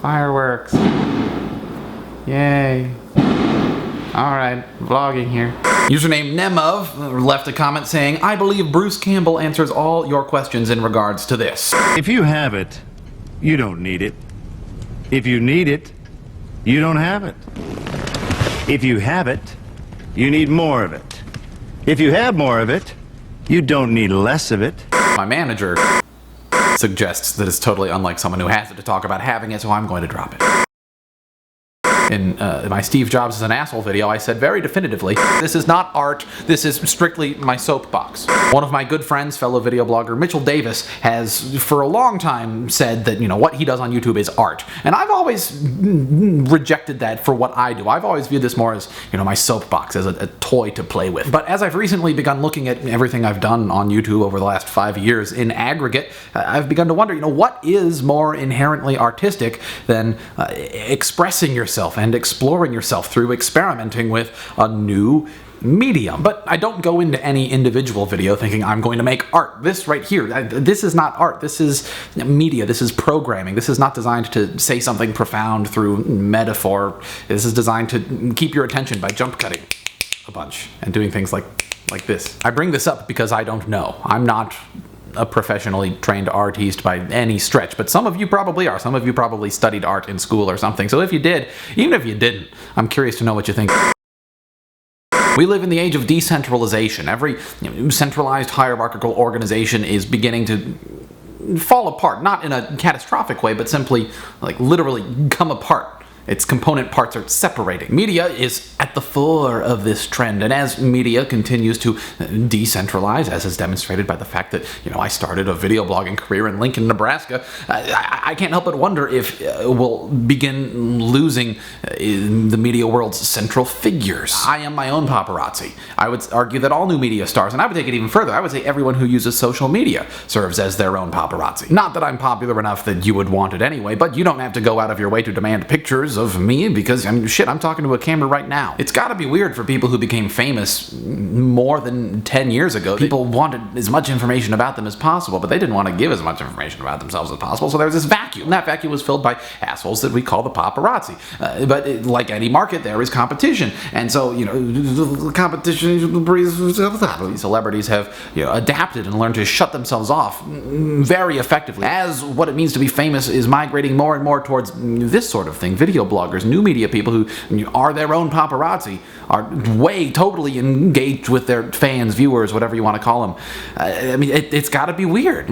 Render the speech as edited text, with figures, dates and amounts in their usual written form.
Fireworks. Yay. Alright, vlogging here. Username Nemov left a comment saying, I believe Bruce Campbell answers all your questions in regards to this. If you have it, you don't need it. If you need it, you don't have it. If you have it, you need more of it. If you have more of it, you don't need less of it. My manager suggests that it's totally unlike someone who has it to talk about having it, so I'm going to drop it. In my Steve Jobs is an asshole video, I said very definitively, this is not art, this is strictly my soapbox. One of my good friends, fellow video blogger Mitchell Davis, has for a long time said that, what he does on YouTube is art. And I've always rejected that for what I do. I've always viewed this more as, my soapbox, as a toy to play with. But as I've recently begun looking at everything I've done on YouTube over the last 5 years in aggregate, I've begun to wonder, what is more inherently artistic than expressing yourself and exploring yourself through experimenting with a new medium. But I don't go into any individual video thinking I'm going to make art. This right here, this is not art. This is media. This is programming. This is not designed to say something profound through metaphor. This is designed to keep your attention by jump cutting a bunch and doing things like this. I bring this up because I don't know. I'm not a professionally trained artiste by any stretch, but some of you probably are. Some of you probably studied art in school or something. So if you did, even if you didn't, I'm curious to know what you think. We live in the age of decentralization. Every centralized hierarchical organization is beginning to fall apart, not in a catastrophic way, but simply literally come apart. Its component parts are separating. Media is at the fore of this trend, and as media continues to decentralize, as is demonstrated by the fact that, I started a video blogging career in Lincoln, Nebraska, I can't help but wonder if we'll begin losing the media world's central figures. I am my own paparazzi. I would argue that all new media stars, and I would take it even further, I would say everyone who uses social media serves as their own paparazzi. Not that I'm popular enough that you would want it anyway, but you don't have to go out of your way to demand pictures of me because, I'm talking to a camera right now. It's gotta be weird for people who became famous more than 10 years ago. People wanted as much information about them as possible, but they didn't want to give as much information about themselves as possible, so there was this vacuum. And that vacuum was filled by assholes that we call the paparazzi. But like any market, there is competition. And so, the competition breeds... Celebrities have, adapted and learned to shut themselves off very effectively. As what it means to be famous is migrating more and more towards this sort of thing, video bloggers, new media people who are their own paparazzi, are totally engaged with their fans, viewers, whatever you want to call them. It's gotta be weird.